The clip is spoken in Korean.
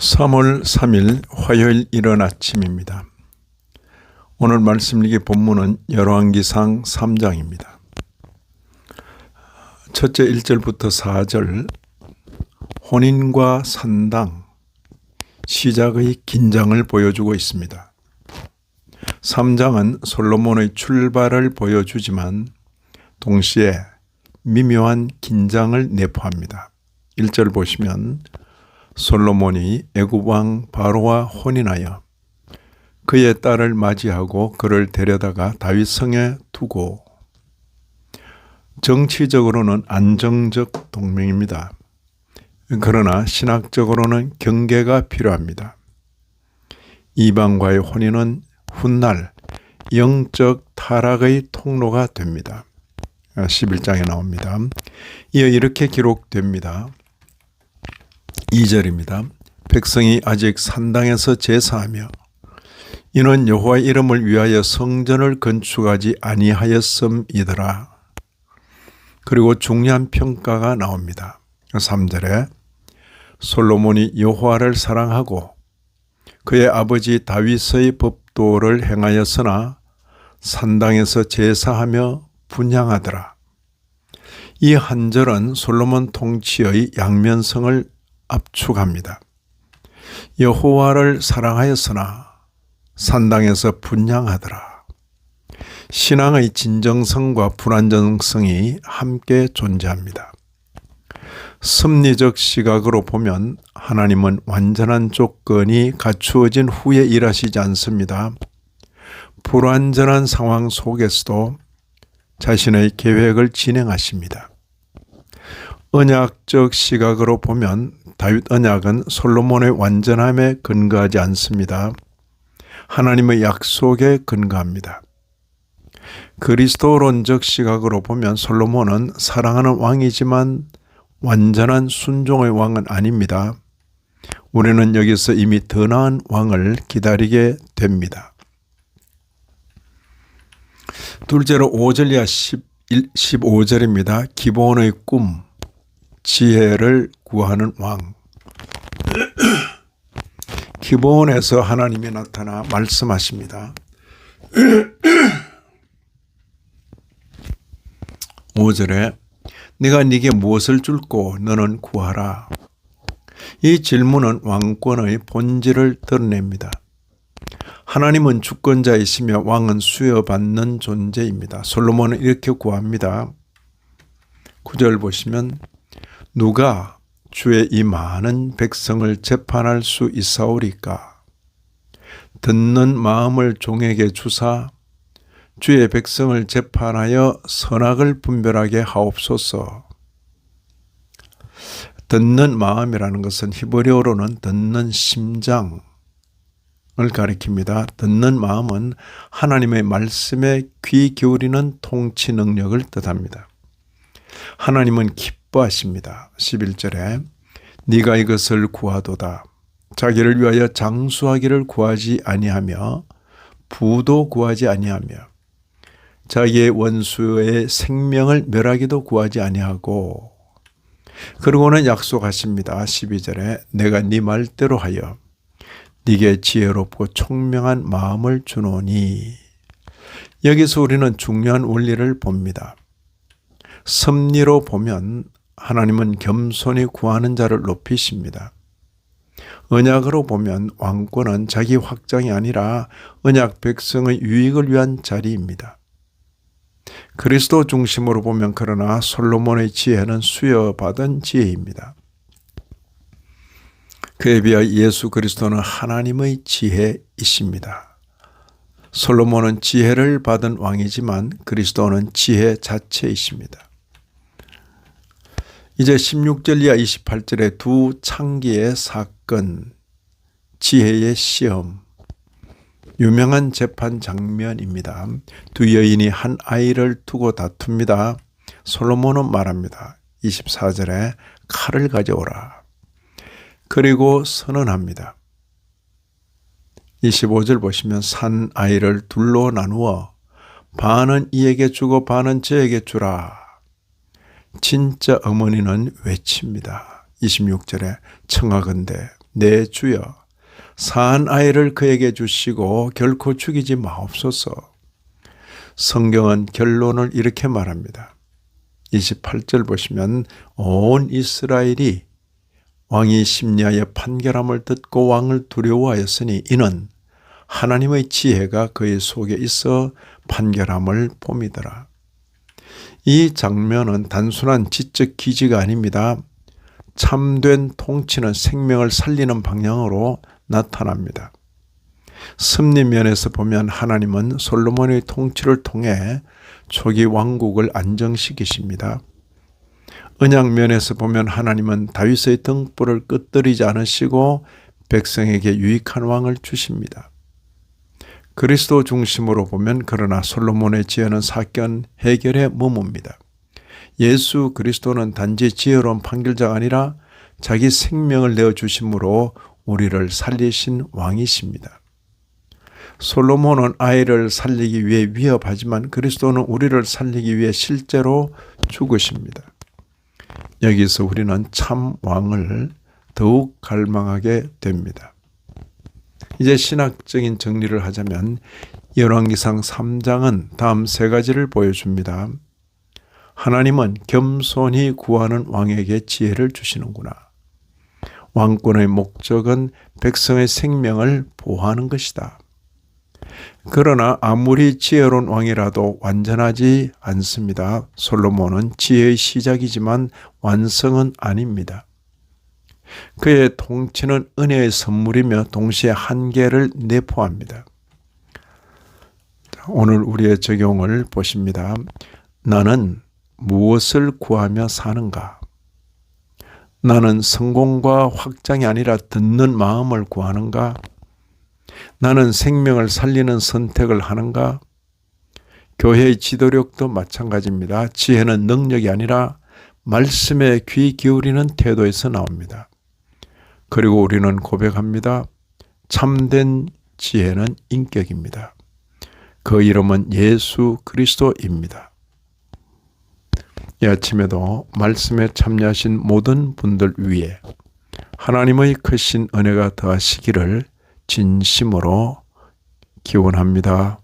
3월 3일 화요일 이른 아침입니다. 오늘 말씀 읽기 본문은 열왕기상 3장입니다. 첫째 1절부터 4절, 혼인과 산당, 시작의 긴장을 보여주고 있습니다. 3장은 솔로몬의 출발을 보여주지만 동시에 미묘한 긴장을 내포합니다. 1절 보시면 솔로몬이 애굽왕 바로와 혼인하여 그의 딸을 맞이하고 그를 데려다가 다윗성에 두고, 정치적으로는 안정적 동맹입니다. 그러나 신학적으로는 경계가 필요합니다. 이방과의 혼인은 훗날 영적 타락의 통로가 됩니다. 11장에 나옵니다. 이어 이렇게 기록됩니다. 2절입니다. 백성이 아직 산당에서 제사하며 이는 여호와의 이름을 위하여 성전을 건축하지 아니하였음이더라. 그리고 중요한 평가가 나옵니다. 3절에 솔로몬이 여호와를 사랑하고 그의 아버지 다윗의 법도를 행하였으나 산당에서 제사하며 분향하더라. 이 한 절은 솔로몬 통치의 양면성을 압축합니다. 여호와를 사랑하였으나 산당에서 분향하더라. 신앙의 진정성과 불안정성이 함께 존재합니다. 섭리적 시각으로 보면 하나님은 완전한 조건이 갖추어진 후에 일하시지 않습니다. 불완전한 상황 속에서도 자신의 계획을 진행하십니다. 언약적 시각으로 보면 다윗 언약은 솔로몬의 완전함에 근거하지 않습니다. 하나님의 약속에 근거합니다. 그리스도론적 시각으로 보면 솔로몬은 사랑하는 왕이지만 완전한 순종의 왕은 아닙니다. 우리는 여기서 이미 더 나은 왕을 기다리게 됩니다. 둘째로 5절 이하 15절입니다. 기본의 꿈, 지혜를 구하는 왕. 기본에서 하나님이 나타나 말씀하십니다. 5절에 네가 네게 무엇을 줄고 너는 구하라. 이 질문은 왕권의 본질을 드러냅니다. 하나님은 주권자이시며 왕은 수여받는 존재입니다. 솔로몬은 이렇게 구합니다. 9절 보시면 누가 주의 이 많은 백성을 재판할 수 있사오리까? 듣는 마음을 종에게 주사 주의 백성을 재판하여 선악을 분별하게 하옵소서. 듣는 마음이라는 것은 히브리어로는 듣는 심장을 가리킵니다. 듣는 마음은 하나님의 말씀에 귀 기울이는 통치 능력을 뜻합니다. 하나님은 기뻐하십니다. 11절에 네가 이것을 구하도다. 자기를 위하여 장수하기를 구하지 아니하며 부도 구하지 아니하며 자기의 원수의 생명을 멸하기도 구하지 아니하고, 그러고는 약속하십니다. 12절에 내가 네 말대로 하여 네게 지혜롭고 총명한 마음을 주노니. 여기서 우리는 중요한 원리를 봅니다. 섭리로 보면 하나님은 겸손히 구하는 자를 높이십니다. 언약으로 보면 왕권은 자기 확장이 아니라 언약 백성의 유익을 위한 자리입니다. 그리스도 중심으로 보면 그러나 솔로몬의 지혜는 수여받은 지혜입니다. 그에 비하여 예수 그리스도는 하나님의 지혜이십니다. 솔로몬은 지혜를 받은 왕이지만 그리스도는 지혜 자체이십니다. 이제 16절 이하 28절의 두 창기의 사건, 지혜의 시험, 유명한 재판 장면입니다. 두 여인이 한 아이를 두고 다툽니다. 솔로몬은 말합니다. 24절에 칼을 가져오라. 그리고 선언합니다. 25절 보시면 산 아이를 둘로 나누어 반은 이에게 주고 반은 저에게 주라. 진짜 어머니는 외칩니다. 26절에 청하건대 내 주여 사한 아이를 그에게 주시고 결코 죽이지 마옵소서. 성경은 결론을 이렇게 말합니다. 28절 보시면 온 이스라엘이 왕이 심리하여 판결함을 듣고 왕을 두려워하였으니 이는 하나님의 지혜가 그의 속에 있어 판결함을 봄이더라. 이 장면은 단순한 지적 기지가 아닙니다. 참된 통치는 생명을 살리는 방향으로 나타납니다. 섭리 면에서 보면 하나님은 솔로몬의 통치를 통해 초기 왕국을 안정시키십니다. 언약 면에서 보면 하나님은 다윗의 등불을 끄트리지 않으시고 백성에게 유익한 왕을 주십니다. 그리스도 중심으로 보면 그러나 솔로몬의 지혜는 사건 해결에 머뭅니다. 예수 그리스도는 단지 지혜로운 판결자가 아니라 자기 생명을 내어주심으로 우리를 살리신 왕이십니다. 솔로몬은 아이를 살리기 위해 위협하지만 그리스도는 우리를 살리기 위해 실제로 죽으십니다. 여기서 우리는 참 왕을 더욱 갈망하게 됩니다. 이제 신학적인 정리를 하자면 열왕기상 3장은 다음 세 가지를 보여줍니다. 하나님은 겸손히 구하는 왕에게 지혜를 주시는구나. 왕권의 목적은 백성의 생명을 보호하는 것이다. 그러나 아무리 지혜로운 왕이라도 완전하지 않습니다. 솔로몬은 지혜의 시작이지만 완성은 아닙니다. 그의 통치는 은혜의 선물이며 동시에 한계를 내포합니다. 오늘 우리의 적용을 보십니다. 나는 무엇을 구하며 사는가? 나는 성공과 확장이 아니라 듣는 마음을 구하는가? 나는 생명을 살리는 선택을 하는가? 교회의 지도력도 마찬가지입니다. 지혜는 능력이 아니라 말씀에 귀 기울이는 태도에서 나옵니다. 그리고 우리는 고백합니다. 참된 지혜는 인격입니다. 그 이름은 예수 그리스도입니다. 이 아침에도 말씀에 참여하신 모든 분들 위해 하나님의 크신 은혜가 더하시기를 진심으로 기원합니다.